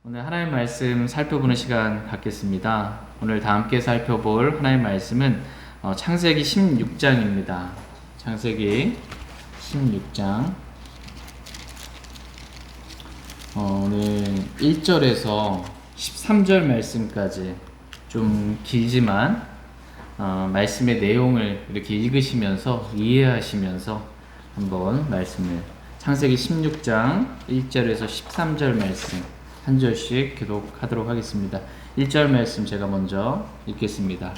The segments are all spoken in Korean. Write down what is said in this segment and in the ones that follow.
오늘 하나님 말씀 살펴보는 시간 갖겠습니다. 오늘 다 함께 살펴볼 하나님 말씀은 창세기 16장입니다. 창세기 16장 오늘 1절에서 13절 말씀까지 좀 길지만 말씀의 내용을 이렇게 읽으시면서 이해하시면서 한번 말씀을 창세기 16장 1절에서 13절 말씀 한 절씩 기록하도록 하겠습니다. 1절 말씀 제가 먼저 읽겠습니다.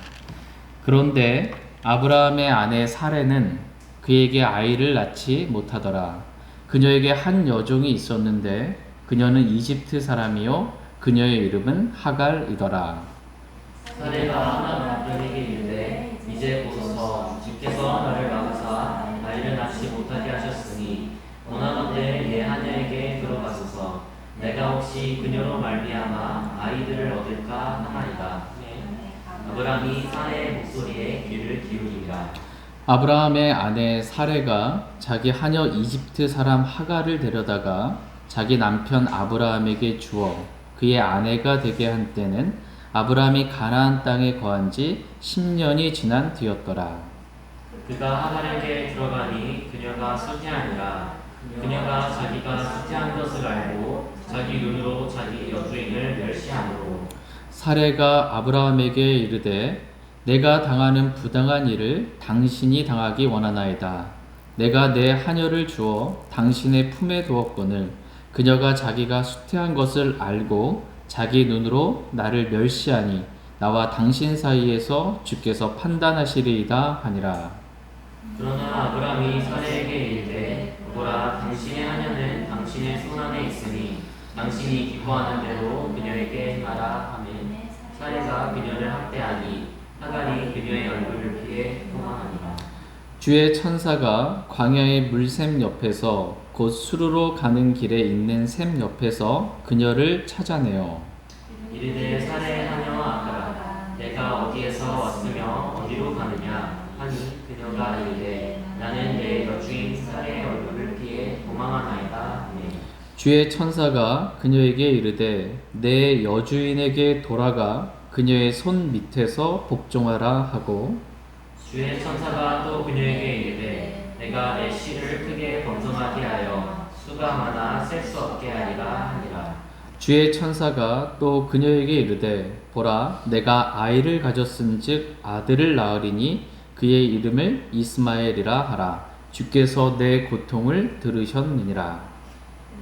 그런데 아브라함의 아내 사레는 그에게 아이를 낳지 못하더라. 그녀에게 한 여종이 있었는데 그녀는 이집트 사람이요 그녀의 이름은 하갈이더라. 사레가 남편에게 이르되 이제 보소서 주께서 나를 막으사 아이를 낳지 못하게 하셨으니 원하건대 내 하녀에게 들어가소서. 내가 혹시 그녀로 말미암아 아이들을 얻을까 하나이다. 아브라함이 사레의 목소리에 귀를 기울이니라. 아브라함의 아내 사레가 자기 하녀 이집트 사람 하갈을 데려다가 자기 남편 아브라함에게 주어 그의 아내가 되게 한 때는 아브라함이 가나안 땅에 거한 지 10년이 지난 뒤였더라. 그가 하갈에게 들어가니 그녀가 수태하니라. 그녀가 자기가 수태한 것을 알고 자기 눈으로 자기 여주인을 멸시하므로 사레가 아브라함에게 이르되 내가 당하는 부당한 일을 당신이 당하기 원하나이다. 내가 내 하녀를 주어 당신의 품에 두었거늘 그녀가 자기가 수태한 것을 알고 자기 눈으로 나를 멸시하니 나와 당신 사이에서 주께서 판단하시리이다 하니라. 그러나 아브라함이 사레에게 이르되 보라 당신의 하녀는 당신의 손 안에 있으니 당신이 기뻐하는 대로 그녀에게 행하라 하며 사레가 그녀를 학대하니 하갈이 그녀의 얼굴을 피해 도망하니라. 주의 천사가 광야의 물샘 옆에서 곧 수르로 가는 길에 있는 샘 옆에서 그녀를 찾아내어 이르되 사레의 하녀 아가라 내가 어디에서 왔으며 어디로 가느냐 하니 그녀가 이르되 나는 내 여주인 사레의 얼굴을 피해 도망하나이다. 주의 천사가 그녀에게 이르되 내 여주인에게 돌아가 그녀의 손 밑에서 복종하라 하고 주의 천사가 또 그녀에게 이르되 내가 내 씨를 크게 번성하게 하여 수가 많아 셀 수 없게 하리라 하니라. 주의 천사가 또 그녀에게 이르되 보라 내가 아이를 가졌은즉 아들을 낳으리니 그의 이름을 이스마엘이라 하라. 주께서 내 고통을 들으셨느니라.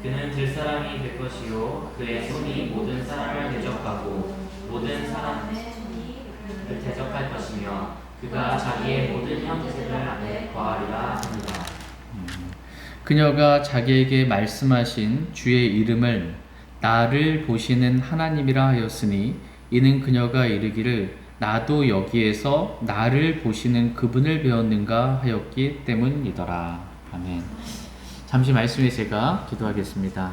그는 들사람이 될 것이요 그의 손이 모든 사람을 대적하고 모든 사람을 대적할 것이며 그가 자기의 모든 형제들 안에 거하리라 합니다. 그녀가 자기에게 말씀하신 주의 이름을 나를 보시는 하나님이라 하였으니 이는 그녀가 이르기를 나도 여기에서 나를 보시는 그분을 배웠는가 하였기 때문이더라. 아멘. 잠시 말씀에 제가 기도하겠습니다.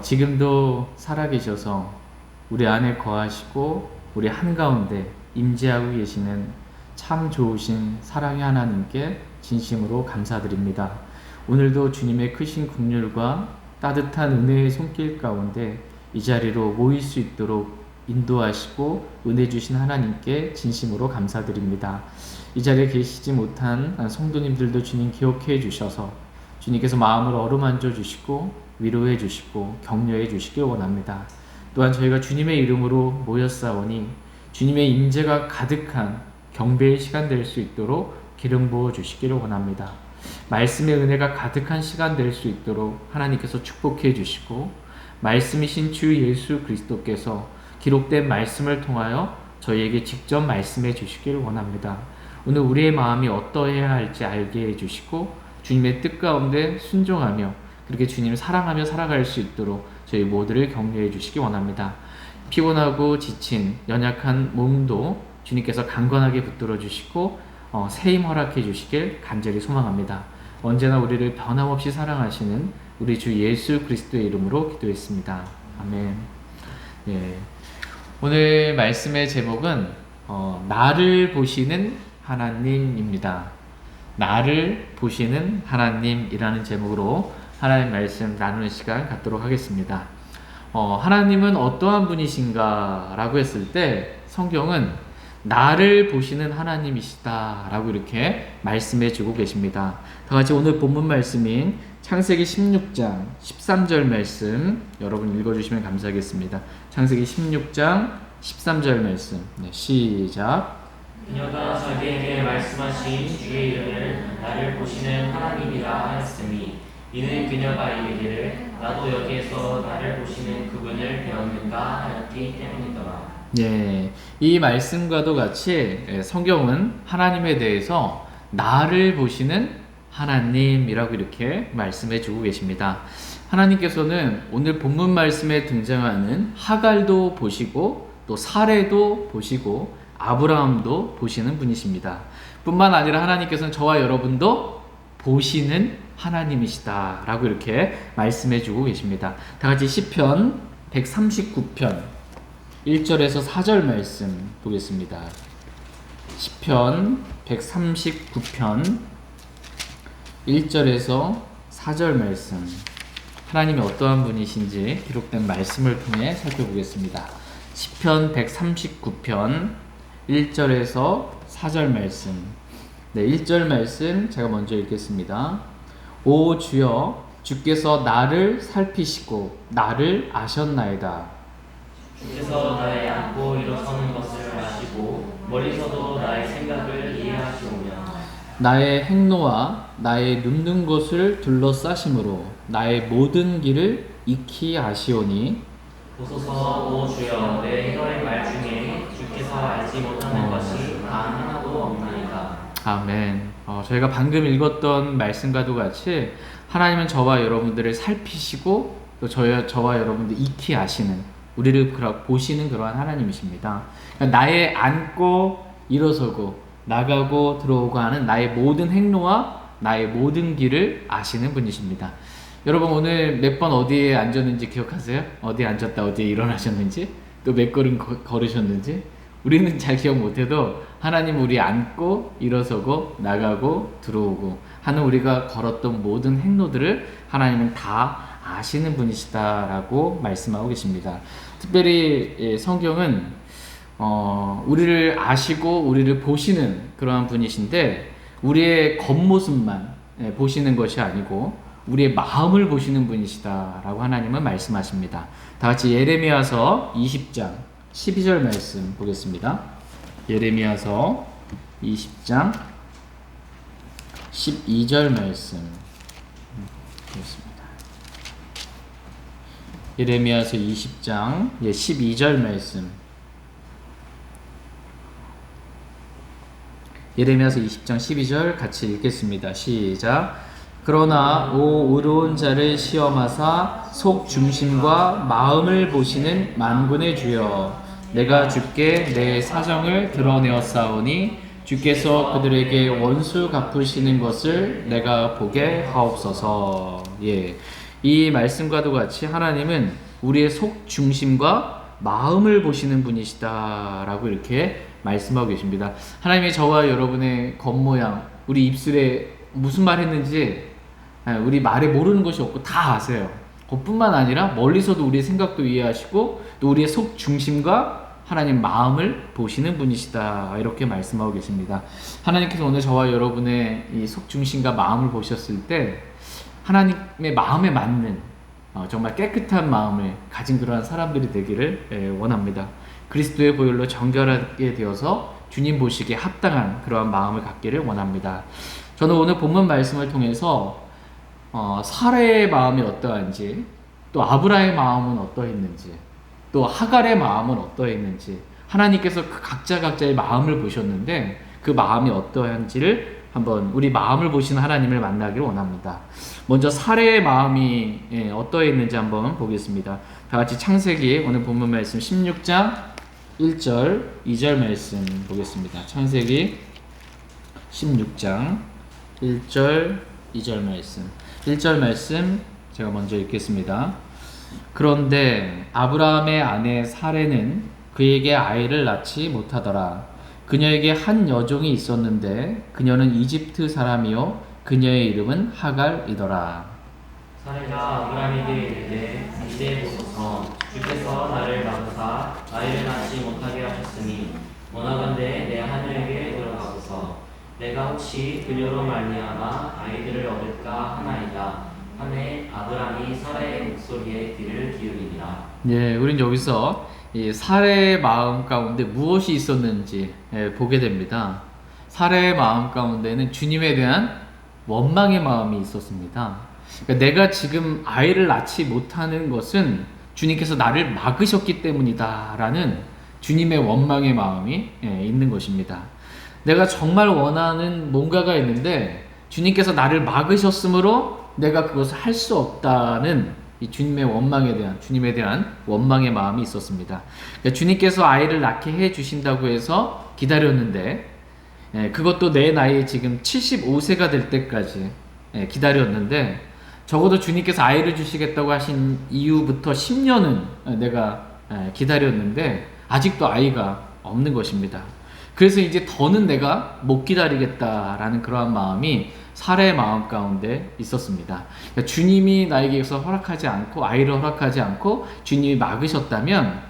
지금도 살아계셔서 우리 안에 거하시고 우리 한가운데 임재하고 계시는 참 좋으신 사랑의 하나님께 진심으로 감사드립니다. 오늘도 주님의 크신 긍휼과 따뜻한 은혜의 손길 가운데 이 자리로 모일 수 있도록 인도하시고 은혜 주신 하나님께 진심으로 감사드립니다. 이 자리에 계시지 못한 성도님들도 주님 기억해 주셔서 주님께서 마음을 어루만져 주시고 위로해 주시고 격려해 주시길 원합니다. 또한 저희가 주님의 이름으로 모였사오니 주님의 임재가 가득한 경배의 시간 될 수 있도록 기름 부어 주시기를 원합니다. 말씀의 은혜가 가득한 시간 될 수 있도록 하나님께서 축복해 주시고 말씀이신 주 예수 그리스도께서 기록된 말씀을 통하여 저희에게 직접 말씀해 주시기를 원합니다. 오늘 우리의 마음이 어떠해야 할지 알게 해 주시고 주님의 뜻 가운데 순종하며 그렇게 주님을 사랑하며 살아갈 수 있도록 저희 모두를 격려해 주시기 원합니다. 피곤하고 지친 연약한 몸도 주님께서 강건하게 붙들어 주시고 새 힘 허락해 주시길 간절히 소망합니다. 언제나 우리를 변함없이 사랑하시는 우리 주 예수 그리스도의 이름으로 기도했습니다. 아멘. 예. 오늘 말씀의 제목은 나를 보시는 하나님입니다. 나를 보시는 하나님이라는 제목으로 하나님 말씀 나누는 시간 갖도록 하겠습니다. 하나님은 어떠한 분이신가 라고 했을 때 성경은 나를 보시는 하나님이시다 라고 이렇게 말씀해 주고 계십니다. 다 같이 오늘 본문 말씀인 창세기 16장 13절 말씀 여러분 읽어주시면 감사하겠습니다. 창세기 16장 13절 말씀 시작. 그녀가 자기에게 말씀하신 주의 이름을 나를 보시는 하나님이라 하였으니 이는 그녀가 이르기를 나도 여기에서 나를 보시는 그분을 배웠는가 하였기 때문이더라. 이 말씀과도 같이 성경은 하나님에 대해서 나를 보시는 하나님이라고 이렇게 말씀해 주고 계십니다. 하나님께서는 오늘 본문 말씀에 등장하는 하갈도 보시고 또 사레도 보시고 아브라함도 보시는 분이십니다. 뿐만 아니라 하나님께서는 저와 여러분도 보시는 하나님이시다 라고 이렇게 말씀해 주고 계십니다. 다 같이 시편 139편 1절에서 4절 말씀 보겠습니다. 시편 139편 1절에서 4절 말씀 하나님이 어떠한 분이신지 기록된 말씀을 통해 살펴보겠습니다. 시편 139편 1절에서 4절 말씀 1절 말씀 제가 먼저 읽겠습니다. 오 주여 주께서 나를 살피시고 나를 아셨나이다. 주께서 나의 앉고 일어서는 것을 아시고 멀리서도 나의 생각을 이해하시오며 나의 행로와 나의 눕는 곳을 둘러싸심으로 나의 모든 길을 익히 아시오니 보소서 오 주여 내 혀의 말 중에 주께서 알지 못하는 것이 단 하나도 없나이다. 아멘. 저희가 방금 읽었던 말씀과도 같이 하나님은 저와 여러분들을 살피시고 또 저와 여러분들 익히 아시는 우리를 보시는 그러한 하나님이십니다. 그러니까 나의 앉고 일어서고 나가고 들어오고 하는 나의 모든 행로와 나의 모든 길을 아시는 분이십니다. 여러분 오늘 몇 번 어디에 앉았는지 기억하세요? 어디에 앉았다 어디에 일어나셨는지 또 몇 걸음 걸으셨는지 우리는 잘 기억 못해도 하나님 우리 앉고 일어서고 나가고 들어오고 하는 우리가 걸었던 모든 행로들을 하나님은 다 아시는 분이시다라고 말씀하고 계십니다. 특별히 성경은 우리를 아시고 우리를 보시는 그러한 분이신데 우리의 겉모습만 보시는 것이 아니고 우리의 마음을 보시는 분이시다라고 하나님은 말씀하십니다. 다 같이 예레미야서 20장 12절 말씀 보겠습니다. 예레미야서 20장 12절 말씀 보겠습니다. 예레미야서 20장 12절 말씀 예레미야서 20장 12절 같이 읽겠습니다. 시작. 그러나 오 의로운 자를 시험하사 속 중심과 마음을 보시는 만군의 주여 내가 주께 내 사정을 드러내었사오니 주께서 그들에게 원수 갚으시는 것을 내가 보게 하옵소서. 이 말씀과도 같이 하나님은 우리의 속 중심과 마음을 보시는 분이시다라고 이렇게 말씀하고 계십니다. 하나님이 저와 여러분의 겉모양, 우리 입술에 무슨 말 했는지 우리 말에 모르는 것이 없고 다 아세요. 그뿐만 아니라 멀리서도 우리의 생각도 이해하시고 또 우리의 속 중심과 하나님 마음을 보시는 분이시다 이렇게 말씀하고 계십니다. 하나님께서 오늘 저와 여러분의 이 속 중심과 마음을 보셨을 때 하나님의 마음에 맞는 정말 깨끗한 마음을 가진 그러한 사람들이 되기를 원합니다. 그리스도의 보혈로 정결하게 되어서 주님 보시기에 합당한 그러한 마음을 갖기를 원합니다. 저는 오늘 본문 말씀을 통해서 사라의 마음이 어떠한지 또 아브라의 마음은 어떠했는지 또 하갈의 마음은 어떠했는지 하나님께서 그 각자의 마음을 보셨는데 그 마음이 어떠한지를 한번 우리 마음을 보시는 하나님을 만나기를 원합니다. 먼저 사라의 마음이 어떠했는지 한번 보겠습니다. 다 같이 창세기 오늘 본문 말씀 16장 1절 2절 말씀 보겠습니다. 창세기 16장 1절 2절 말씀 1절 말씀 제가 먼저 읽겠습니다. 그런데 아브라함의 아내 사레는 그에게 아이를 낳지 못하더라. 그녀에게 한 여종이 있었는데 그녀는 이집트 사람이요 그녀의 이름은 하갈이더라. 사례가 아브라함에게 이르되 이제 보소서 주께서 나를 막으사 아이를 낳지 못하게 하셨으니 원하건대 내 하늘에게 들어가소서. 내가 혹시 그녀로 말미암아 아이들을 얻을까 하나이다 하매 아브라함이 사라의 목소리에 귀를 기울이니라. 예, 우린 여기서 이 사례의 마음 가운데 무엇이 있었는지 보게 됩니다. 사례의 마음 가운데는 주님에 대한 원망의 마음이 있었습니다. 그러니까 내가 지금 아이를 낳지 못하는 것은 주님께서 나를 막으셨기 때문이다라는 주님의 원망의 마음이 있는 것입니다. 내가 정말 원하는 뭔가가 있는데 주님께서 나를 막으셨으므로 내가 그것을 할 수 없다는 이 주님의 주님에 대한 원망의 마음이 있었습니다. 그러니까 주님께서 아이를 낳게 해 주신다고 해서 기다렸는데, 그것도 내 나이 지금 75세가 될 때까지 기다렸는데, 적어도 주님께서 아이를 주시겠다고 하신 이후부터 10년은 내가 기다렸는데 아직도 아이가 없는 것입니다. 그래서 이제 더는 내가 못 기다리겠다라는 그러한 마음이 사례의 마음 가운데 있었습니다. 그러니까 주님이 나에게서 허락하지 않고 아이를 허락하지 않고 주님이 막으셨다면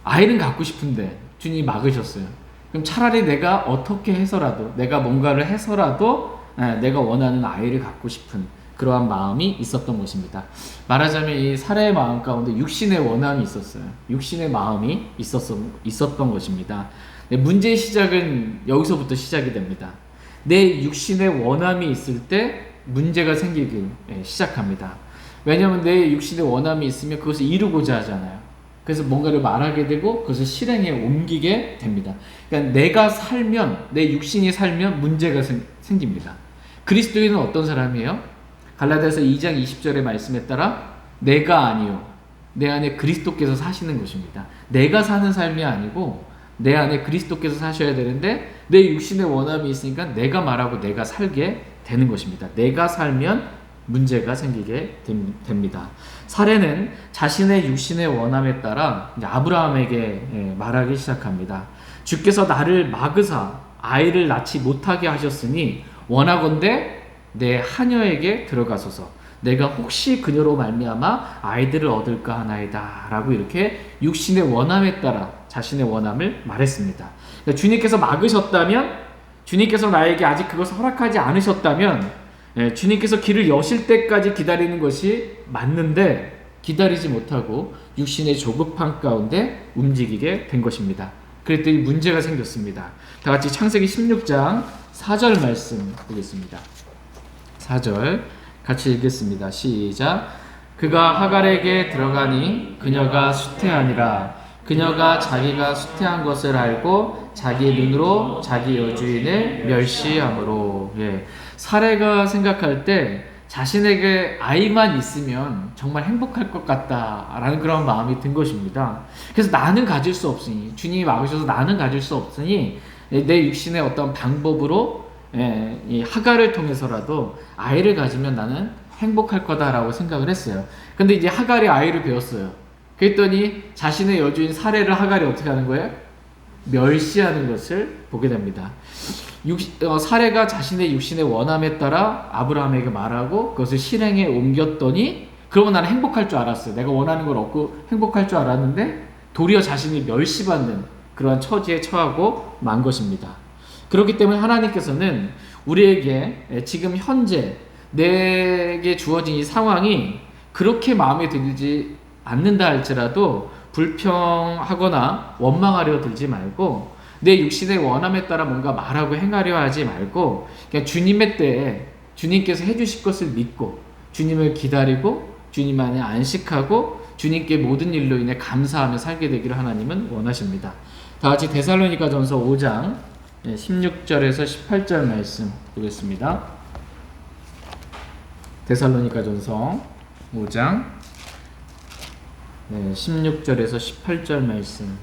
아이는 갖고 싶은데 주님이 막으셨어요. 그럼 차라리 내가 어떻게 해서라도 내가 뭔가를 해서라도 내가 원하는 아이를 갖고 싶은 그러한 마음이 있었던 것입니다. 말하자면 이 사례의 마음 가운데 육신의 원함이 있었어요. 육신의 마음이 있었던 것입니다. 문제의 시작은 여기서부터 시작이 됩니다. 내 육신의 원함이 있을 때 문제가 생기기 시작합니다. 왜냐하면 내 육신의 원함이 있으면 그것을 이루고자 하잖아요. 그래서 뭔가를 말하게 되고 그것을 실행에 옮기게 됩니다. 그러니까 내가 살면, 내 육신이 살면 문제가 생깁니다. 그리스도인은 어떤 사람이에요? 갈라디아서 2장 20절의 말씀에 따라 내가 아니요 내 안에 그리스도께서 사시는 것입니다. 내가 사는 삶이 아니고 내 안에 그리스도께서 사셔야 되는데 내 육신의 원함이 있으니까 내가 말하고 내가 살게 되는 것입니다. 내가 살면 문제가 생기게 됩니다. 사례는 자신의 육신의 원함에 따라 이제 아브라함에게 말하기 시작합니다. 주께서 나를 막으사 아이를 낳지 못하게 하셨으니 원하건대 내 하녀에게 들어가소서. 내가 혹시 그녀로 말미암아 아이들을 얻을까 하나이다 라고 이렇게 육신의 원함에 따라 자신의 원함을 말했습니다. 그러니까 주님께서 막으셨다면, 주님께서 나에게 아직 그것을 허락하지 않으셨다면 주님께서 길을 여실 때까지 기다리는 것이 맞는데 기다리지 못하고 육신의 조급함 가운데 움직이게 된 것입니다. 그랬더니 문제가 생겼습니다. 다 같이 창세기 16장 4절 말씀 보겠습니다. 4절 같이 읽겠습니다. 시작. 그가 하갈에게 들어가니 그녀가 수태하니라. 그녀가 자기가 수태한 것을 알고 자기 눈으로 자기 여주인을 멸시함으로. 사례가 생각할 때 자신에게 아이만 있으면 정말 행복할 것 같다라는 그런 마음이 든 것입니다. 그래서 나는 가질 수 없으니, 주님이 막으셔서 나는 가질 수 없으니 내 육신의 어떤 방법으로 이 하갈을 통해서라도 아이를 가지면 나는 행복할 거다라고 생각을 했어요. 근데 이제 하갈이 아이를 배웠어요. 그랬더니 자신의 여주인 사례를 하갈이 어떻게 하는 거예요? 멸시하는 것을 보게 됩니다. 사례가 자신의 육신의 원함에 따라 아브라함에게 말하고 그것을 실행에 옮겼더니 그러면 나는 행복할 줄 알았어요. 내가 원하는 걸 얻고 행복할 줄 알았는데 도리어 자신이 멸시받는 그러한 처지에 처하고 만 것입니다. 그렇기 때문에 하나님께서는 우리에게 지금 현재 내게 주어진 이 상황이 그렇게 마음에 들지 않는다 할지라도 불평하거나 원망하려 들지 말고 내 육신의 원함에 따라 뭔가 말하고 행하려 하지 말고 그냥 주님의 때에 주님께서 해주실 것을 믿고 주님을 기다리고 주님 안에 안식하고 주님께 모든 일로 인해 감사하며 살게 되기를 하나님은 원하십니다. 다 같이 데살로니가전서 5장 16절에서 18절 말씀 보겠습니다. 데살로니가전서 5장 16절에서 18절 말씀.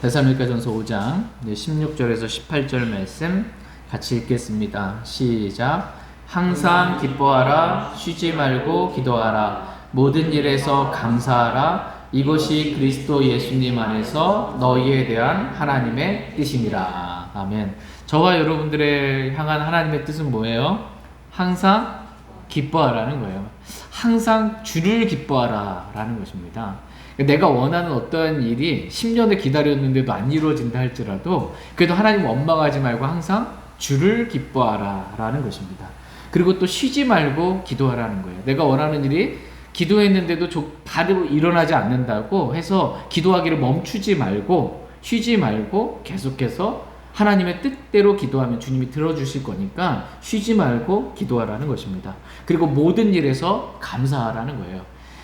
데살로니가전서 5장 16절에서 18절 말씀 같이 읽겠습니다. 시작. 항상 기뻐하라. 쉬지 말고 기도하라. 모든 일에서 감사하라. 이것이 그리스도 예수님 안에서 너희에 대한 하나님의 뜻이니라. 아멘. 저와 여러분들의 향한 하나님의 뜻은 뭐예요? 항상 기뻐하라는 거예요. 항상 주를 기뻐하라 라는 것입니다. 내가 원하는 어떠한 일이 10년을 기다렸는데도 안 이루어진다 할지라도 그래도 하나님 원망하지 말고 항상 주를 기뻐하라 라는 것입니다. 그리고 또 쉬지 말고 기도하라는 거예요. 내가 원하는 일이 기도했는데도 바로 일어나지 않는다고 해서 기도하기를 멈추지 말고 쉬지 말고 계속해서 하나님의 뜻대로 기도하면 주님이 들어주실 거니까 쉬지 말고 기도하라는 것입니다. 그리고 모든 일에서 감사하라는 거예요.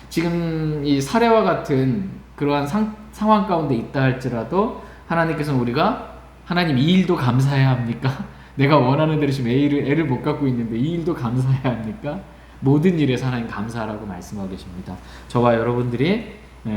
지금 이 사례와 같은 그러한 상황 가운데 있다 할지라도 하나님께서는 우리가 하나님 이 일도 감사해야 합니까? 내가 원하는 대로 지금 애를 못 갖고 있는데 이 일도 감사해야 합니까? 모든 일에서 하나님 감사하라고 말씀하고 계십니다. 저와 여러분들이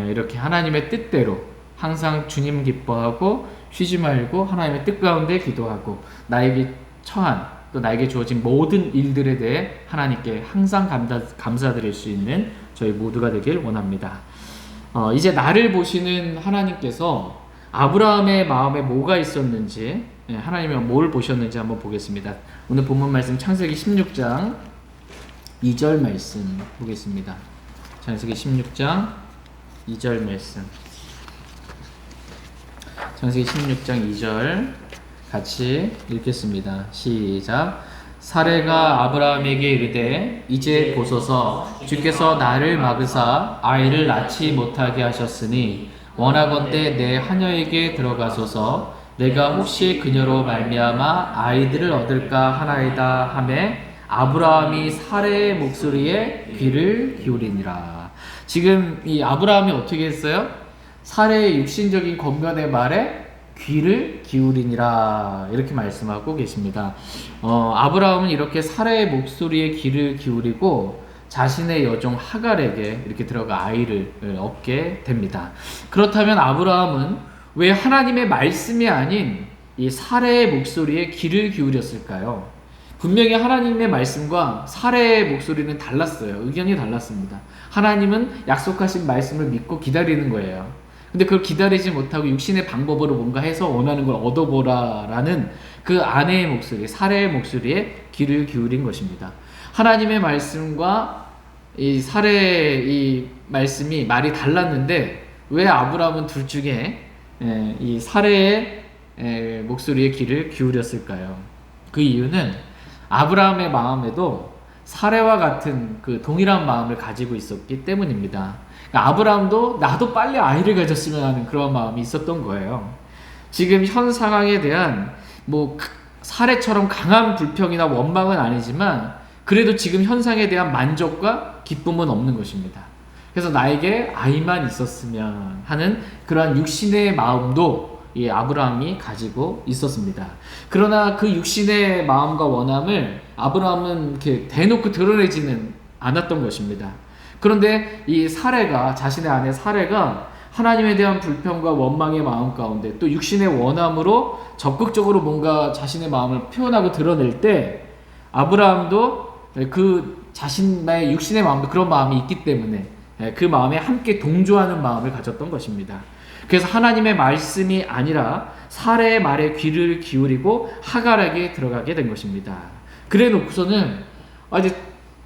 이렇게 하나님의 뜻대로 항상 주님 기뻐하고 쉬지 말고 하나님의 뜻 가운데 기도하고 나에게 처한 또 나에게 주어진 모든 일들에 대해 하나님께 항상 감사드릴 수 있는 저희 모두가 되길 원합니다. 이제 나를 보시는 하나님께서 아브라함의 마음에 뭐가 있었는지 하나님이 뭘 보셨는지 한번 보겠습니다. 오늘 본문 말씀 창세기 16장 2절 말씀 보겠습니다. 창세기 16장 2절 말씀. 창세기 16장 2절 같이 읽겠습니다. 시작. 사레가 아브라함에게 이르되 이제 보소서 주께서 나를 막으사 아이를 낳지 못하게 하셨으니 원하건대 내 하녀에게 들어가소서 내가 혹시 그녀로 말미암아 아이들을 얻을까 하나이다 하매 아브라함이 사레의 목소리에 귀를 기울이니라. 지금 이 아브라함이 어떻게 했어요? 사레의 육신적인 권면의 말에 귀를 기울이니라 이렇게 말씀하고 계십니다. 아브라함은 이렇게 사레의 목소리에 귀를 기울이고 자신의 여종 하갈에게 이렇게 들어가 아이를 얻게 됩니다. 그렇다면 아브라함은 왜 하나님의 말씀이 아닌 이 사레의 목소리에 귀를 기울였을까요? 분명히 하나님의 말씀과 사레의 목소리는 달랐어요. 의견이 달랐습니다. 하나님은 약속하신 말씀을 믿고 기다리는 거예요. 근데 그걸 기다리지 못하고 육신의 방법으로 뭔가 해서 원하는 걸 얻어보라 라는 그 아내의 목소리, 사레의 목소리에 귀를 기울인 것입니다. 하나님의 말씀과 이 사레의 이 말씀이 말이 달랐는데 왜 아브라함은 둘 중에 이 사레의 목소리에 귀를 기울였을까요? 그 이유는 아브라함의 마음에도 사레와 같은 그 동일한 마음을 가지고 있었기 때문입니다. 그러니까 아브라함도 나도 빨리 아이를 가졌으면 하는 그런 마음이 있었던 거예요. 지금 현 상황에 대한 뭐 사레처럼 강한 불평이나 원망은 아니지만 그래도 지금 현상에 대한 만족과 기쁨은 없는 것입니다. 그래서 나에게 아이만 있었으면 하는 그러한 육신의 마음도 이 아브라함이 가지고 있었습니다. 그러나 그 육신의 마음과 원함을 아브라함은 이렇게 대놓고 드러내지는 않았던 것입니다. 그런데 이 사레가, 자신의 아내 사레가 하나님에 대한 불평과 원망의 마음 가운데 또 육신의 원함으로 적극적으로 뭔가 자신의 마음을 표현하고 드러낼 때 아브라함도 그 자신의 육신의 마음도 그런 마음이 있기 때문에 그 마음에 함께 동조하는 마음을 가졌던 것입니다. 그래서 하나님의 말씀이 아니라 사레의 말에 귀를 기울이고 하갈에게 들어가게 된 것입니다. 그래 놓고서는 이제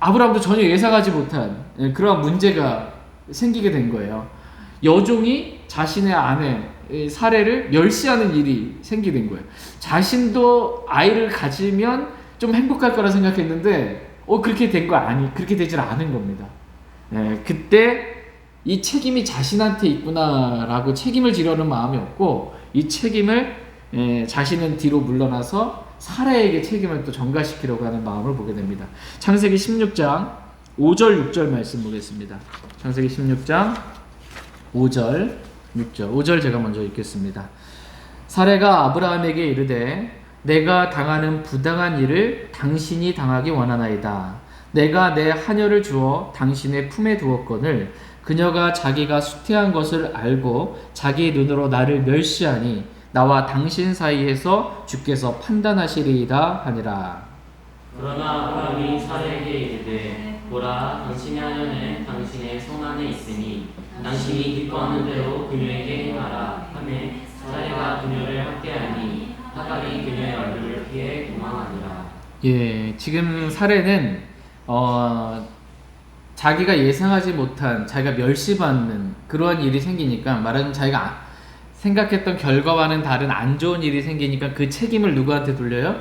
아브라함도 전혀 예상하지 못한 그런 문제가 생기게 된 거예요. 여종이 자신의 아내 사레를 멸시하는 일이 생기게 된 거예요. 자신도 아이를 가지면 좀 행복할 거라 생각했는데 그렇게 된 거 그렇게 되질 않은 겁니다. 그때 이 책임이 자신한테 있구나라고 책임을 지려는 마음이 없고 이 책임을 자신은 뒤로 물러나서 사라에게 책임을 또 전가시키려고 하는 마음을 보게 됩니다. 창세기 16장 5절 6절 말씀 보겠습니다. 창세기 16장 5절 6절 5절 제가 먼저 읽겠습니다. 사레가 아브라함에게 이르되 내가 당하는 부당한 일을 당신이 당하기 원하나이다. 내가 내 하녀를 주어 당신의 품에 두었거늘 그녀가 자기가 수태한 것을 알고 자기 눈으로 나를 멸시하니 나와 당신 사이에서 주께서 판단하시리이다 하니라. 그러나 아브라함이 사레에게 이르되 보라 당신의 하녀는 당신의 손 안에 있으니 당신이 기뻐하는 대로 그녀에게 행하라 하매 사레가 그녀를 학대하니 하갈이 그녀의 얼굴을 피해 도망하니라. 예, 지금 사례는 자기가 예상하지 못한, 자기가 멸시받는 그러한 일이 생기니까, 말하자면 자기가 생각했던 결과와는 다른 안 좋은 일이 생기니까 그 책임을 누구한테 돌려요?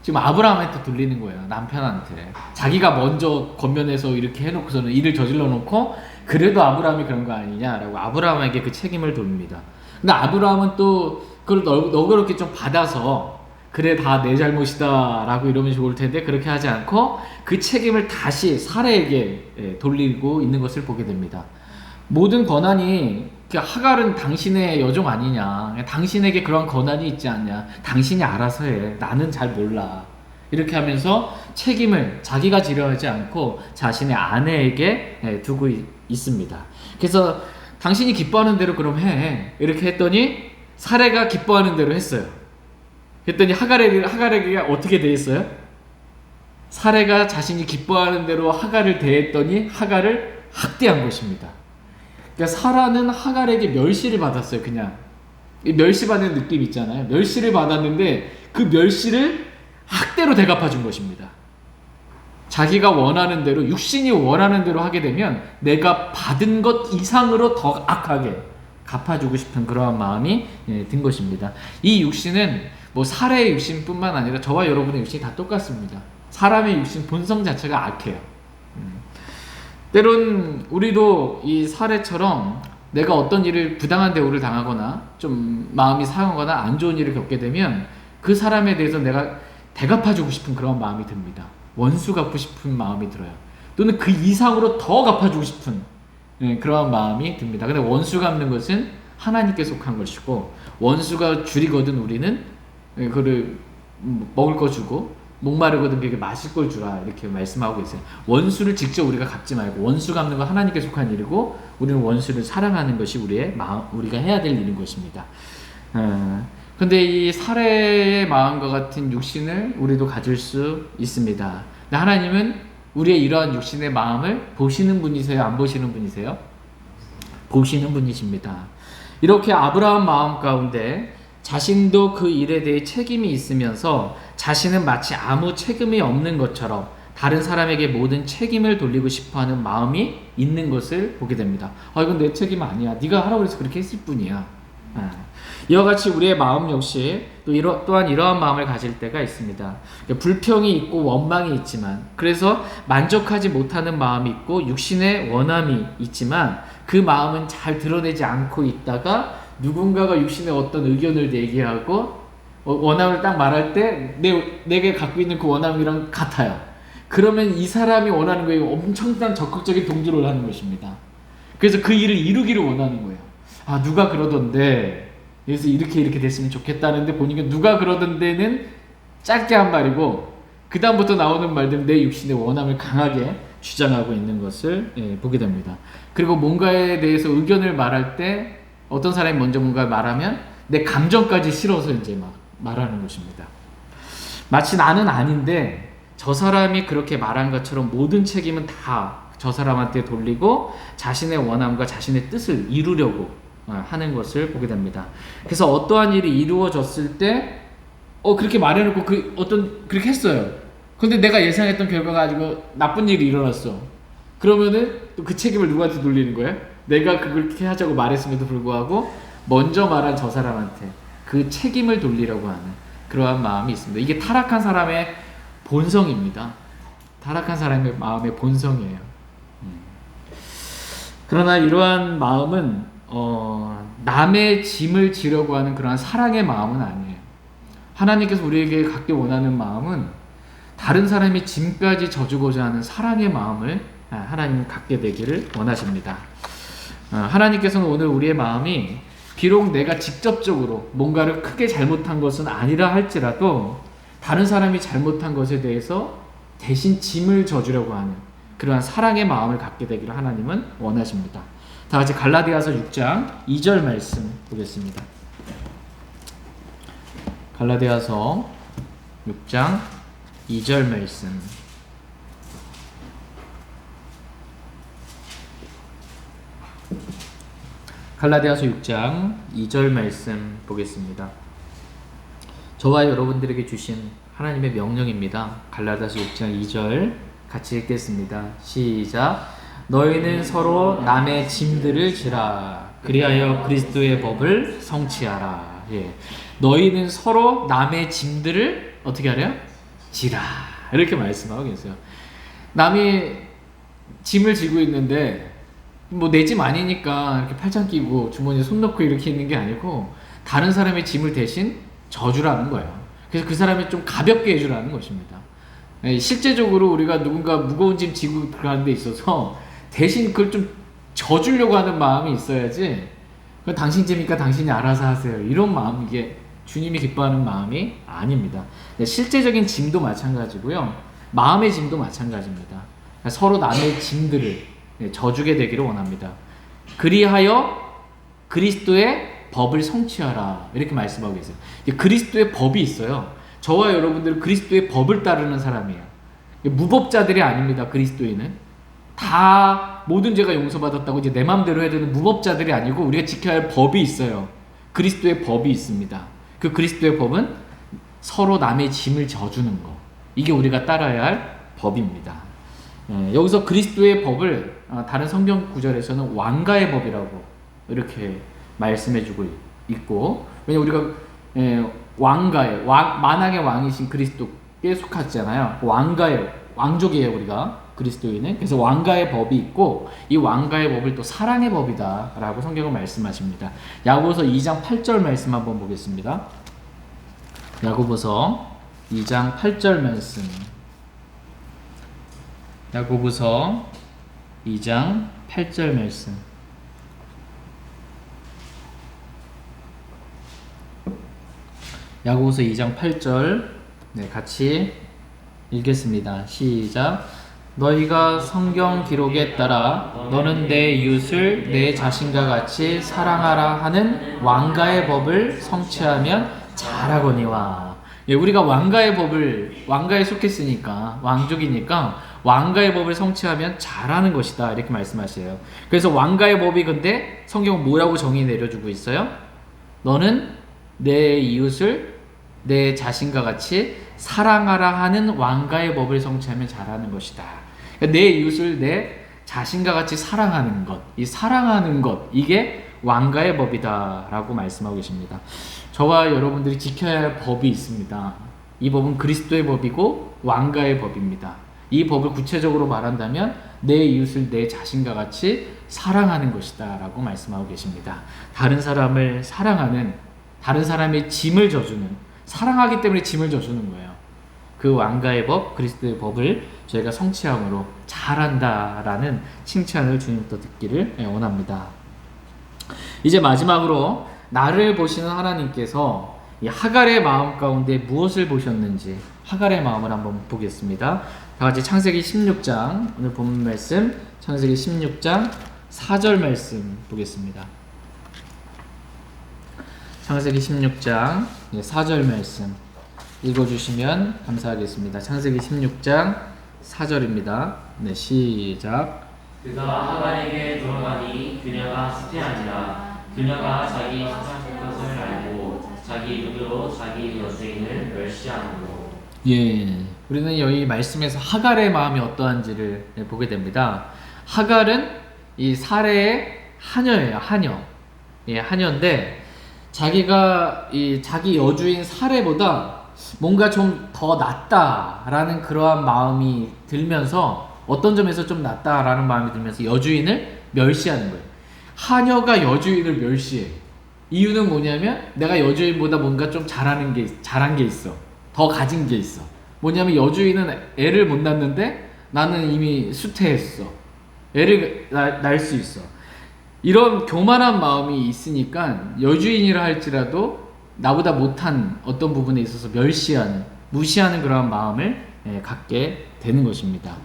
지금 아브라함한테 돌리는 거예요. 남편한테. 자기가 먼저 겉면에서 이렇게 해놓고서는 일을 저질러 놓고 그래도 아브라함이 그런 거 아니냐라고 아브라함에게 그 책임을 돌립니다. 근데 아브라함은 또 그걸 너그럽게 좀 받아서 그래 다 내 잘못이다 라고 이러면 좋을 텐데 그렇게 하지 않고 그 책임을 다시 사례에게 돌리고 있는 것을 보게 됩니다. 모든 권한이 하갈은 당신의 여종 아니냐, 당신에게 그런 권한이 있지 않냐, 당신이 알아서 해, 나는 잘 몰라, 이렇게 하면서 책임을 자기가 지려 하지 않고 자신의 아내에게 두고 있습니다. 그래서 당신이 기뻐하는 대로 그럼 해, 이렇게 했더니 사례가 기뻐하는 대로 했어요. 그랬더니 하갈에게 어떻게 대했어요? 사례가 자신이 기뻐하는 대로 하갈을 대했더니 하갈을 학대한 것입니다. 그러니까 사라는 하갈에게 멸시를 받았어요. 그냥 멸시받는 느낌 있잖아요. 멸시를 받았는데 그 멸시를 학대로 대갚아 준 것입니다. 자기가 원하는 대로, 육신이 원하는 대로 하게 되면 내가 받은 것 이상으로 더 악하게 갚아주고 싶은 그러한 마음이 든 것입니다. 이 육신은 뭐 사례의 육신뿐만 아니라 저와 여러분의 육신이 다 똑같습니다. 사람의 육신 본성 자체가 악해요. 때론 우리도 이 사례처럼 내가 어떤 일을 부당한 대우를 당하거나 좀 마음이 상하거나 안 좋은 일을 겪게 되면 그 사람에 대해서 내가 대갚아주고 싶은 그런 마음이 듭니다. 원수 갚고 싶은 마음이 들어요. 또는 그 이상으로 더 갚아주고 싶은 그런 마음이 듭니다. 근데 원수 갚는 것은 하나님께 속한 것이고, 원수가 줄이거든 우리는 그를 먹을 거 주고, 목마르거든 그에게 마실 걸 주라, 이렇게 말씀하고 있어요. 원수를 직접 우리가 갚지 말고, 원수 갚는 건 하나님께 속한 일이고 우리는 원수를 사랑하는 것이 우리가 해야 될 일인 것입니다. 근데 이 사례의 마음과 같은 육신을 우리도 가질 수 있습니다. 근데 하나님은 우리의 이러한 육신의 마음을 보시는 분이세요? 안 보시는 분이세요? 보시는 분이십니다. 이렇게 아브라함 마음 가운데 자신도 그 일에 대해 책임이 있으면서 자신은 마치 아무 책임이 없는 것처럼 다른 사람에게 모든 책임을 돌리고 싶어하는 마음이 있는 것을 보게 됩니다. 이건 내 책임 아니야. 네가 하라고 해서 그렇게 했을 뿐이야. 이와 같이 우리의 마음 역시 또한 이러한 마음을 가질 때가 있습니다. 불평이 있고 원망이 있지만, 그래서 만족하지 못하는 마음이 있고 육신의 원함이 있지만 그 마음은 잘 드러내지 않고 있다가 누군가가 육신의 어떤 의견을 얘기하고 원함을 딱 말할 때 내가 갖고 있는 그 원함이랑 같아요. 그러면 이 사람이 원하는 거에 엄청난 적극적인 동조를 하는 것입니다. 그래서 그 일을 이루기를 원하는 거예요. 누가 그러던데, 그래서 이렇게 됐으면 좋겠다는데 보니까 누가 그러던데는 짧게 한 말이고, 그 다음부터 나오는 말들은 내 육신의 원함을 강하게 주장하고 있는 것을 보게 됩니다. 그리고 뭔가에 대해서 의견을 말할 때 어떤 사람이 먼저 뭔가를 말하면 내 감정까지 실어서 이제 막 말하는 것입니다. 마치 나는 아닌데 저 사람이 그렇게 말한 것처럼 모든 책임은 다 저 사람한테 돌리고 자신의 원함과 자신의 뜻을 이루려고 하는 것을 보게 됩니다. 그래서 어떠한 일이 이루어졌을 때 그렇게 말해놓고 그렇게 했어요. 근데 내가 예상했던 결과가 가지고 나쁜 일이 일어났어. 그러면은 또 그 책임을 누구한테 돌리는 거예요? 내가 그렇게 하자고 말했음에도 불구하고 먼저 말한 저 사람한테 그 책임을 돌리려고 하는 그러한 마음이 있습니다. 이게 타락한 사람의 본성입니다. 타락한 사람의 마음의 본성이에요. 그러나 이러한 마음은 남의 짐을 지려고 하는 그러한 사랑의 마음은 아니에요. 하나님께서 우리에게 갖기 원하는 마음은 다른 사람의 짐까지 져주고자 하는 사랑의 마음을 하나님 갖게 되기를 원하십니다. 하나님께서는 오늘 우리의 마음이 비록 내가 직접적으로 뭔가를 크게 잘못한 것은 아니라 할지라도 다른 사람이 잘못한 것에 대해서 대신 짐을 져주려고 하는 그러한 사랑의 마음을 갖게 되기를 하나님은 원하십니다. 다 같이 갈라디아서 6장 2절 말씀 보겠습니다. 갈라디아서 6장 2절 말씀. 갈라디아서 6장 2절 말씀 보겠습니다. 저와 여러분들에게 주신 하나님의 명령입니다. 갈라디아서 6장 2절 같이 읽겠습니다. 시작. 너희는 서로 남의 짐들을 지라. 그리하여 그리스도의 법을 성취하라. 예. 너희는 서로 남의 짐들을 어떻게 하래요? 지라. 이렇게 말씀하고 계세요. 남이 짐을 지고 있는데 뭐 내 짐 아니니까 이렇게 팔짱 끼고 주머니에 손 넣고 이렇게 있는 게 아니고 다른 사람의 짐을 대신 져주라는 거예요. 그래서 그 사람이 좀 가볍게 해주라는 것입니다. 실제적으로 우리가 누군가 무거운 짐 지고 들어가는 데 있어서 대신 그걸 좀 져주려고 하는 마음이 있어야지, 당신 짐이니까 당신이 알아서 하세요, 이런 마음, 이게 주님이 기뻐하는 마음이 아닙니다. 실제적인 짐도 마찬가지고요, 마음의 짐도 마찬가지입니다. 서로 남의 짐들을 져주게 되기를 원합니다. 그리하여 그리스도의 법을 성취하라, 이렇게 말씀하고 계세요. 그리스도의 법이 있어요. 저와 여러분들은 그리스도의 법을 따르는 사람이에요. 무법자들이 아닙니다. 그리스도인은 다 모든 죄가 용서받았다고 이제 내 마음대로 해야 되는 무법자들이 아니고 우리가 지켜야 할 법이 있어요. 그리스도의 법이 있습니다. 그 그리스도의 법은 서로 남의 짐을 져주는 거, 이게 우리가 따라야 할 법입니다. 여기서 그리스도의 법을 다른 성경 구절에서는 왕가의 법이라고 이렇게 말씀해주고 있고, 왜냐면 우리가 만왕의 왕이신 그리스도께 속하잖아요. 왕족이에요, 우리가 그리스도인은. 그래서 왕가의 법이 있고, 이 왕가의 법을 또 사랑의 법이다 라고 성경은 말씀하십니다. 야고보서 2장 8절 말씀 한번 보겠습니다. 야고보서 2장 8절 말씀. 야고보서 2장 8절 말씀. 야고보서 2장 8절 같이 읽겠습니다. 시작. 너희가 성경 기록에 따라 너는 내 이웃을 내 자신과 같이 사랑하라 하는 왕가의 법을 성취하면 잘하거니와. 우리가 왕가에 속했으니까, 왕족이니까 왕가의 법을 성취하면 잘하는 것이다, 이렇게 말씀하세요. 그래서 왕가의 법이, 근데 성경은 뭐라고 정의 내려주고 있어요? 너는 내 이웃을 내 자신과 같이 사랑하라 하는 왕가의 법을 성취하면 잘하는 것이다. 그러니까 내 이웃을 내 자신과 같이 사랑하는 것, 이 사랑하는 것, 이게 왕가의 법이다 라고 말씀하고 계십니다. 저와 여러분들이 지켜야 할 법이 있습니다. 이 법은 그리스도의 법이고 왕가의 법입니다. 이 법을 구체적으로 말한다면 내 이웃을 내 자신과 같이 사랑하는 것이다 라고 말씀하고 계십니다. 다른 사람을 사랑하는, 다른 사람의 짐을 져주는, 사랑하기 때문에 짐을 져주는 거예요. 그 왕가의 법, 그리스도의 법을 저희가 성취함으로 잘한다라는 칭찬을 주님부터 듣기를 원합니다. 이제 마지막으로 나를 보시는 하나님께서 이 하갈의 마음 가운데 무엇을 보셨는지, 하갈의 마음을 한번 보겠습니다. 다같이 창세기 16장, 오늘 본문 말씀 창세기 16장 4절 말씀 보겠습니다. 창세기 16장 4절 말씀 읽어주시면 감사하겠습니다. 창세기 16장 4절입니다. 네, 시작. 그가 하갈에게 들어가니 그녀가 수태하니라. 그녀가 자기 수태한 것을 알고 자기 눈으로 자기 여생을 멸시하므로. 예, 우리는 여기 말씀에서 하갈의 마음이 어떠한지를 보게 됩니다. 하갈은 이 사레의 하녀예요. 하녀. 예, 하녀인데 자기가 이 자기 여주인 사레보다 뭔가 좀 더 낫다라는 그러한 마음이 들면서, 어떤 점에서 좀 낫다라는 마음이 들면서 여주인을 멸시하는 거예요. 하녀가 여주인을 멸시해. 이유는 뭐냐면 내가 여주인보다 뭔가 좀 잘한 게 있어. 더 가진 게 있어. 뭐냐면 여주인은 애를 못 낳는데 나는 이미 수태했어. 애를 낳을 수 있어. 이런 교만한 마음이 있으니까 여주인이라 할지라도 나보다 못한 어떤 부분에 있어서 멸시하는, 무시하는 그런 마음을 갖게 되는 것입니다.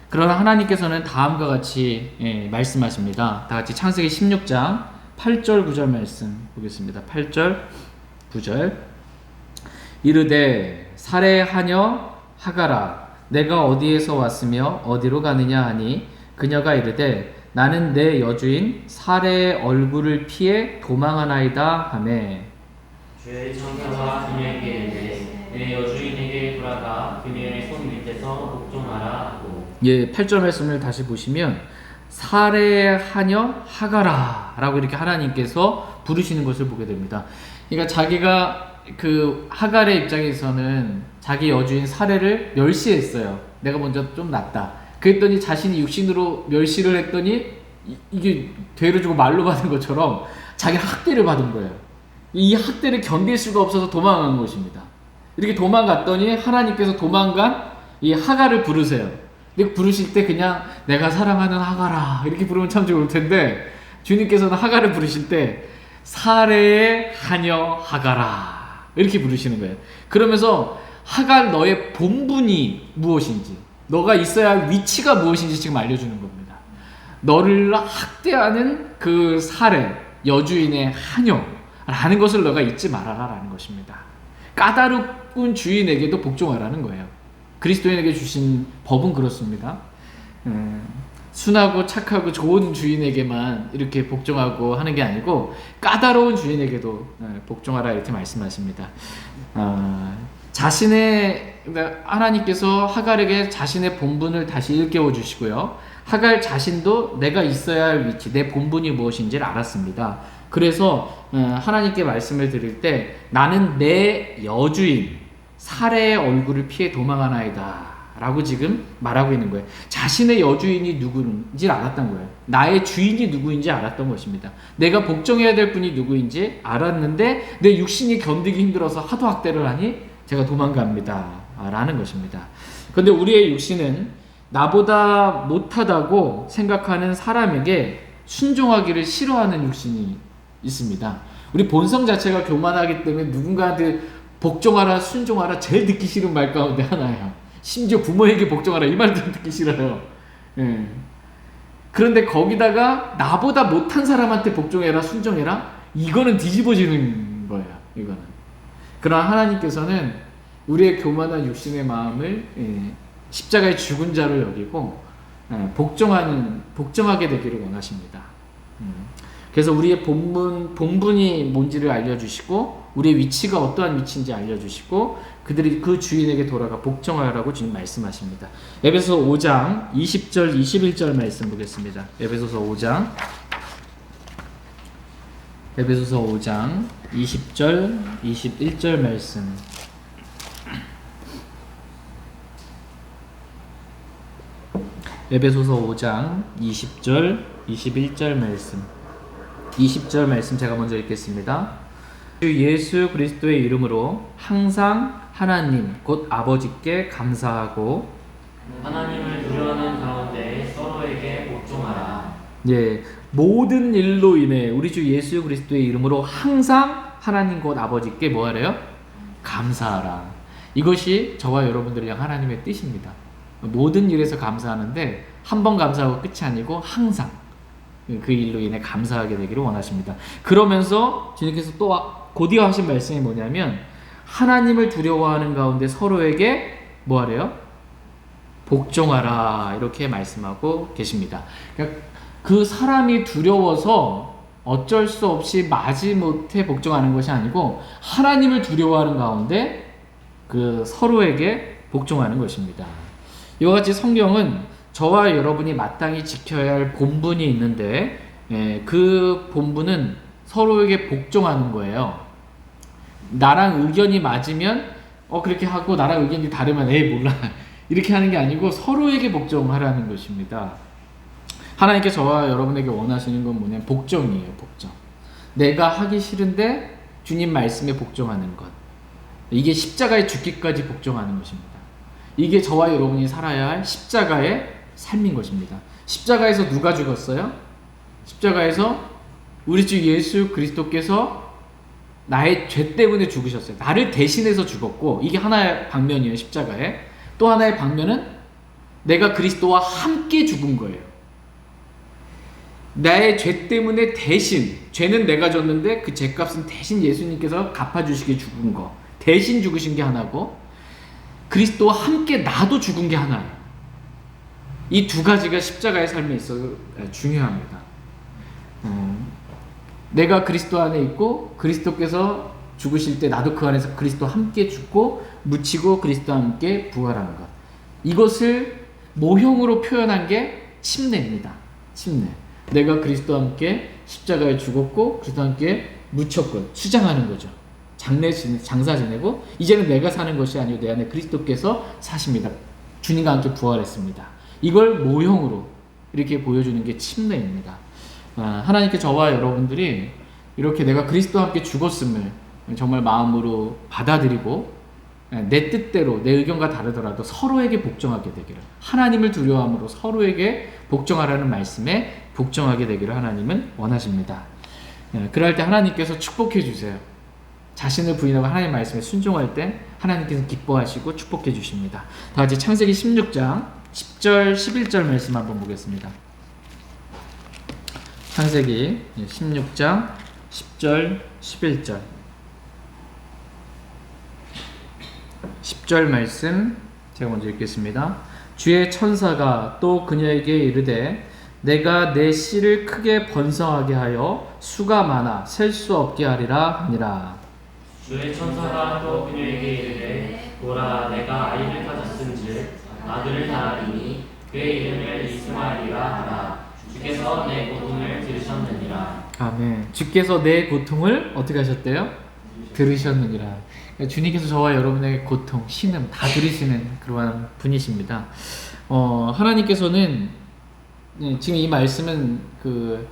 그러나 하나님께서는 다음과 같이 말씀하십니다. 다 같이 창세기 16장 8절 9절 말씀 보겠습니다. 8절 9절. 이르되 사레의 하녀 하갈아, 내가 어디에서 왔으며 어디로 가느냐 하니 그녀가 이르되 나는 내 여주인 사레의 얼굴을 피해 도망하나이다 하매. 그 천사가 그녀에게 이르되 내 여주인에게 돌아가 그녀의 손 밑에서 복종하라 하고. 예, 8절 말씀을 다시 보시면 사레의 하녀 하가라 라고 이렇게 하나님께서 부르시는 것을 보게 됩니다. 그러니까 자기가 그 하갈의 입장에서는 자기 여주인 사레를 멸시했어요. 내가 먼저 좀 낫다. 그랬더니 자신이 육신으로 멸시를 했더니 이게 죄를 주고 말로 받은 것처럼 자기 학대를 받은 거예요. 이 학대를 견딜 수가 없어서 도망간 것입니다. 이렇게 도망갔더니 하나님께서 도망간 이 하갈을 부르세요. 근데 부르실 때 그냥 내가 사랑하는 하갈아 이렇게 부르면 참 좋을 텐데 주님께서는 하갈을 부르실 때 사레의 하녀 하갈아 이렇게 부르시는 거예요. 그러면서 하갈 너의 본분이 무엇인지 너가 있어야 할 위치가 무엇인지 지금 알려주는 겁니다. 너를 학대하는 그 사레 여주인의 하녀라는 것을 너가 잊지 말아라 라는 것입니다. 까다로운 주인에게도 복종하라는 거예요. 그리스도인에게 주신 법은 그렇습니다. 순하고 착하고 좋은 주인에게만 이렇게 복종하고 하는 게 아니고 까다로운 주인에게도 복종하라 이렇게 말씀하십니다. 하나님께서 하갈에게 자신의 본분을 다시 일깨워 주시고요. 하갈 자신도 내가 있어야 할 위치, 내 본분이 무엇인지를 알았습니다. 그래서 하나님께 말씀을 드릴 때 나는 내 여주인 사레의 얼굴을 피해 도망하나이다 라고 지금 말하고 있는 거예요. 자신의 여주인이 누구인지 알았던 거예요. 나의 주인이 누구인지 알았던 것입니다. 내가 복종해야 될 분이 누구인지 알았는데 내 육신이 견디기 힘들어서 하도 학대를 하니 제가 도망갑니다 라는 것입니다. 그런데 우리의 육신은 나보다 못하다고 생각하는 사람에게 순종하기를 싫어하는 육신이 있습니다. 우리 본성 자체가 교만하기 때문에 누군가한테 복종하라 순종하라 제일 듣기 싫은 말 가운데 하나예요. 심지어 부모에게 복종하라 이 말도 듣기 싫어요. 그런데 거기다가 나보다 못한 사람한테 복종해라 순종해라 이거는 뒤집어지는 거예요. 이거는. 그러나 하나님께서는 우리의 교만한 육신의 마음을 십자가의 죽은 자로 여기고 복종하게 되기를 원하십니다. 그래서 우리의 본분이 뭔지를 알려주시고 우리의 위치가 어떠한 위치인지 알려주시고 그들이 그 주인에게 돌아가 복종하라고 주님 말씀하십니다. 에베소서 5장 20절 21절 말씀 보겠습니다. 에베소서 5장 20절 21절 말씀. 에베소서 5장 20절 21절 말씀. 20절 말씀 제가 먼저 읽겠습니다. 주 예수 그리스도의 이름으로 항상 하나님 곧 아버지께 감사하고 하나님을 두려워하는 가운데 서로에게 복종하라. 예, 모든 일로 인해 우리 주 예수 그리스도의 이름으로 항상 하나님 곧 아버지께 뭐하래요? 감사하라. 이것이 저와 여러분들을 향한 하나님의 뜻입니다. 모든 일에서 감사하는데 한 번 감사하고 끝이 아니고 항상 그 일로 인해 감사하게 되기를 원하십니다. 그러면서 주님께서 또 곧이어 하신 말씀이 뭐냐면 하나님을 두려워하는 가운데 서로에게 뭐하래요? 복종하라 이렇게 말씀하고 계십니다. 그러니까 그 사람이 두려워서 어쩔 수 없이 마지못해 복종하는 것이 아니고 하나님을 두려워하는 가운데 그 서로에게 복종하는 것입니다. 이와 같이 성경은 저와 여러분이 마땅히 지켜야 할 본분이 있는데 그 본분은 서로에게 복종하는 거예요. 나랑 의견이 맞으면 그렇게 하고 나랑 의견이 다르면 몰라 이렇게 하는 게 아니고 서로에게 복종하라는 것입니다. 하나님께 저와 여러분에게 원하시는 건 뭐냐면 복종이에요. 복종. 내가 하기 싫은데 주님 말씀에 복종하는 것. 이게 십자가에 죽기까지 복종하는 것입니다. 이게 저와 여러분이 살아야 할 십자가의 삶인 것입니다. 십자가에서 누가 죽었어요? 십자가에서 우리 주 예수 그리스도께서 나의 죄 때문에 죽으셨어요. 나를 대신해서 죽었고 이게 하나의 방면이에요. 십자가에. 또 하나의 방면은 내가 그리스도와 함께 죽은 거예요. 나의 죄 때문에 대신, 죄는 내가 졌는데 그 죄값은 대신 예수님께서 갚아주시게 죽은 거, 대신 죽으신 게 하나고 그리스도와 함께 나도 죽은 게 하나예요. 이 두 가지가 십자가의 삶에 있어 중요합니다. 내가 그리스도 안에 있고 그리스도께서 죽으실 때 나도 그 안에서 그리스도와 함께 죽고 묻히고 그리스도와 함께 부활하는 것. 이것을 모형으로 표현한 게 침례입니다. 침례. 내가 그리스도와 함께 십자가에 죽었고 그리스도와 함께 묻혔고 수장하는 거죠. 장사 지내고 이제는 내가 사는 것이 아니고 내 안에 그리스도께서 사십니다. 주님과 함께 부활했습니다. 이걸 모형으로 이렇게 보여주는 게 침례입니다. 하나님께 저와 여러분들이 이렇게 내가 그리스도와 함께 죽었음을 정말 마음으로 받아들이고 내 뜻대로 내 의견과 다르더라도 서로에게 복종하게 되기를, 하나님을 두려워함으로 서로에게 복종하라는 말씀에 복종하게 되기를 하나님은 원하십니다. 그럴 때 하나님께서 축복해 주세요. 자신을 부인하고 하나님의 말씀에 순종할 때 하나님께서 기뻐하시고 축복해 주십니다. 다 같이 창세기 16장 10절 11절 말씀 한번 보겠습니다. 창세기 16장 10절 11절 10절 말씀 제가 먼저 읽겠습니다. 주의 천사가 또 그녀에게 이르되 내가 내 씨를 크게 번성하게 하여 수가 많아 셀 수 없게 하리라 하니라. 주의 천사가 또 그녀에게 이르되 보라 내가 아이를 가졌은즉 아들을 낳으리니 그의 이름을 이스마엘이라 하라. 주께서 내 고통을 들으셨느니라. 아멘. 주께서 내 고통을 어떻게 하셨대요? 들으셨느니라. 주님께서 저와 여러분의 고통, 신음 다 들으시는 그러한 분이십니다. 하나님께서는 지금 이 말씀은 그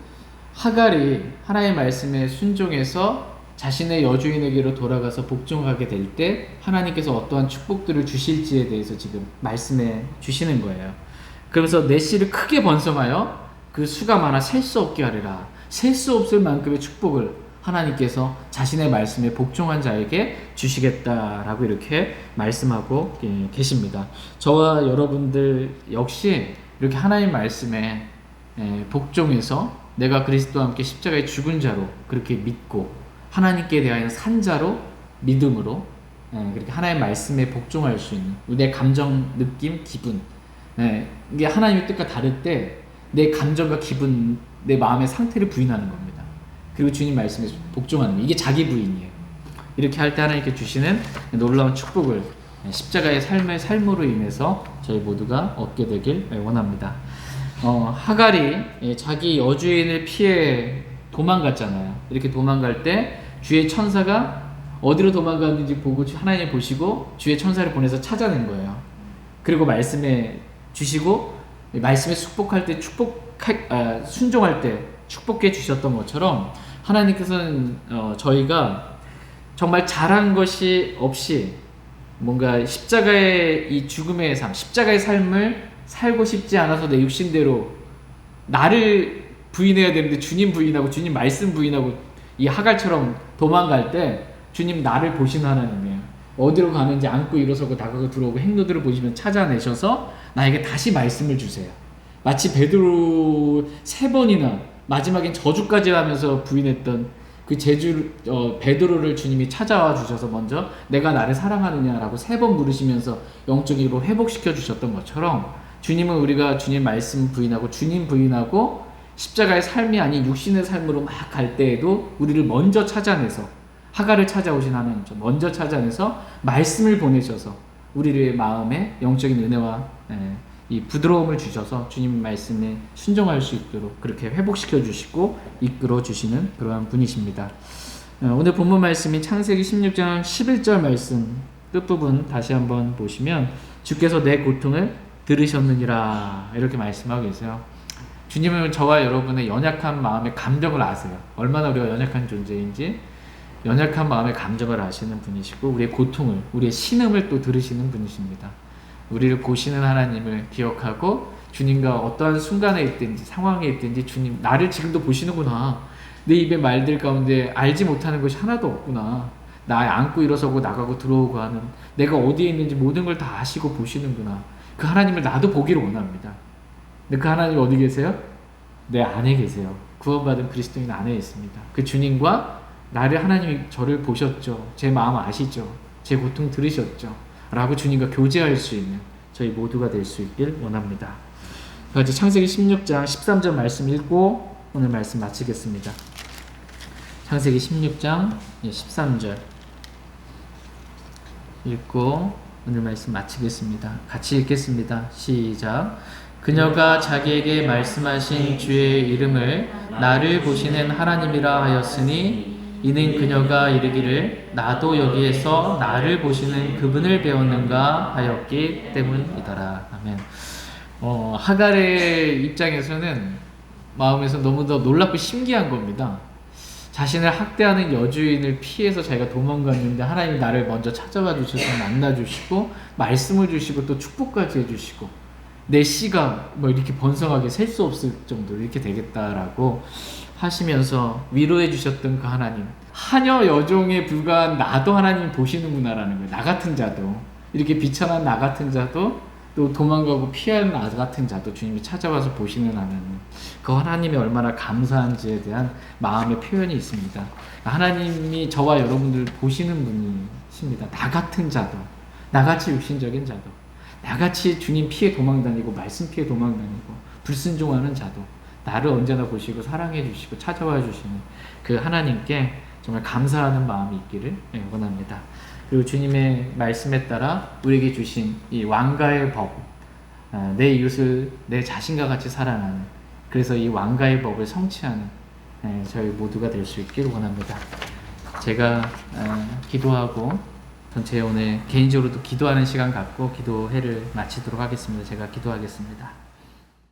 하갈이 하나님의 말씀에 순종해서 자신의 여주인에게로 돌아가서 복종하게 될 때 하나님께서 어떠한 축복들을 주실지에 대해서 지금 말씀해 주시는 거예요. 그러면서 내 씨를 크게 번성하여 그 수가 많아 셀 수 없게 하리라. 셀 수 없을 만큼의 축복을 하나님께서 자신의 말씀에 복종한 자에게 주시겠다라고 이렇게 말씀하고 계십니다. 저와 여러분들 역시 이렇게 하나님 말씀에 복종해서 내가 그리스도와 함께 십자가에 죽은 자로 그렇게 믿고 하나님께 대하여 산 자로 믿음으로 그렇게 하나님의 말씀에 복종할 수 있는 내 감정, 느낌, 기분 이게 하나님의 뜻과 다를 때 내 감정과 기분, 내 마음의 상태를 부인하는 겁니다. 그리고 주님 말씀에 복종하는 거예요. 이게 자기 부인이에요. 이렇게 할 때 하나님께 주시는 놀라운 축복을 십자가의 삶으로 인해서 저희 모두가 얻게 되길 원합니다. 하갈이 자기 여주인을 피해 도망갔잖아요. 이렇게 도망갈 때 주의 천사가 어디로 도망갔는지 보고 하나님 보시고 주의 천사를 보내서 찾아낸 거예요. 그리고 말씀에 주시고 말씀에 축복할 때 순종할 때 축복해 주셨던 것처럼 하나님께서는 저희가 정말 잘한 것이 없이 뭔가 십자가의 이 죽음의 삶, 십자가의 삶을 살고 싶지 않아서 내 육신대로 나를 부인해야 되는데 주님 부인하고 주님 말씀 부인하고 이 하갈처럼 도망갈 때 주님 나를 보시는 하나님이에요. 어디로 가는지 안고 일어서고 나가고 들어오고 행로들을 보시면 찾아내셔서 나에게 다시 말씀을 주세요. 마치 베드로 3번이나 마지막엔 저주까지 하면서 부인했던 그 베드로를 주님이 찾아와 주셔서 먼저 내가 나를 사랑하느냐라고 3번 물으시면서 영적으로 회복시켜 주셨던 것처럼 주님은 우리가 주님 말씀 부인하고 주님 부인하고 십자가의 삶이 아닌 육신의 삶으로 막 갈 때에도 우리를 먼저 찾아내서 하갈을 찾아오신 하나님죠. 먼저 찾아내서 말씀을 보내셔서 우리의 마음에 영적인 은혜와 이 부드러움을 주셔서 주님 말씀에 순종할 수 있도록 그렇게 회복시켜 주시고 이끌어 주시는 그러한 분이십니다. 오늘 본문 말씀이 창세기 16장 11절 말씀 끝부분 다시 한번 보시면 주께서 내 고통을 들으셨느니라 이렇게 말씀하고 계세요. 주님은 저와 여러분의 연약한 마음의 감정을 아세요. 얼마나 우리가 연약한 존재인지 연약한 마음의 감정을 아시는 분이시고 우리의 고통을, 우리의 신음을 또 들으시는 분이십니다. 우리를 보시는 하나님을 기억하고 주님과 어떠한 순간에 있든지 상황에 있든지 주님 나를 지금도 보시는구나. 내 입의 말들 가운데 알지 못하는 것이 하나도 없구나. 나 안고 일어서고 나가고 들어오고 하는 내가 어디에 있는지 모든 걸 다 아시고 보시는구나. 그 하나님을 나도 보기를 원합니다. 근데 그 하나님 어디 계세요? 내 안에 계세요. 구원받은 그리스도인 안에 있습니다. 그 주님과 나를 하나님이 저를 보셨죠. 제 마음 아시죠. 제 고통 들으셨죠. 라고 주님과 교제할 수 있는 저희 모두가 될 수 있길 원합니다. 같이 창세기 16장 13절 말씀 읽고 오늘 말씀 마치겠습니다. 창세기 16장 13절 읽고 오늘 말씀 마치겠습니다. 같이 읽겠습니다. 시작. 그녀가 자기에게 말씀하신 주의 이름을 나를 보시는 하나님이라 하였으니 이는 그녀가 이르기를 나도 여기에서 나를 보시는 그분을 배웠는가 하였기 때문이더라. 아멘. 하갈의 입장에서는 마음에서 너무도 놀랍고 신기한 겁니다. 자신을 학대하는 여주인을 피해서 자기가 도망갔는데 하나님이 나를 먼저 찾아와 주셔서 만나주시고 말씀을 주시고 또 축복까지 해주시고 내 씨가 뭐 이렇게 번성하게 셀 수 없을 정도로 이렇게 되겠다라고 하시면서 위로해 주셨던 그 하나님, 하녀 여종에 불과한 나도 하나님 보시는구나라는 거예요. 나 같은 자도, 이렇게 비천한 나 같은 자도, 또 도망가고 피하는 나 같은 자도 주님이 찾아와서 보시는 하나님, 그 하나님이 얼마나 감사한지에 대한 마음의 표현이 있습니다. 하나님이 저와 여러분들 보시는 분이십니다. 나 같은 자도, 나같이 육신적인 자도, 나같이 주님 피해 도망다니고 말씀 피해 도망다니고 불순종하는 자도 나를 언제나 보시고 사랑해 주시고 찾아와 주시는 그 하나님께 정말 감사하는 마음이 있기를 원합니다. 그리고 주님의 말씀에 따라 우리에게 주신 이 왕가의 법, 내 이웃을 내 자신과 같이 사랑하는, 그래서 이 왕가의 법을 성취하는 저희 모두가 될 수 있기를 원합니다. 제가 기도하고 전체 오늘 개인적으로도 기도하는 시간 갖고 기도회를 마치도록 하겠습니다. 제가 기도하겠습니다.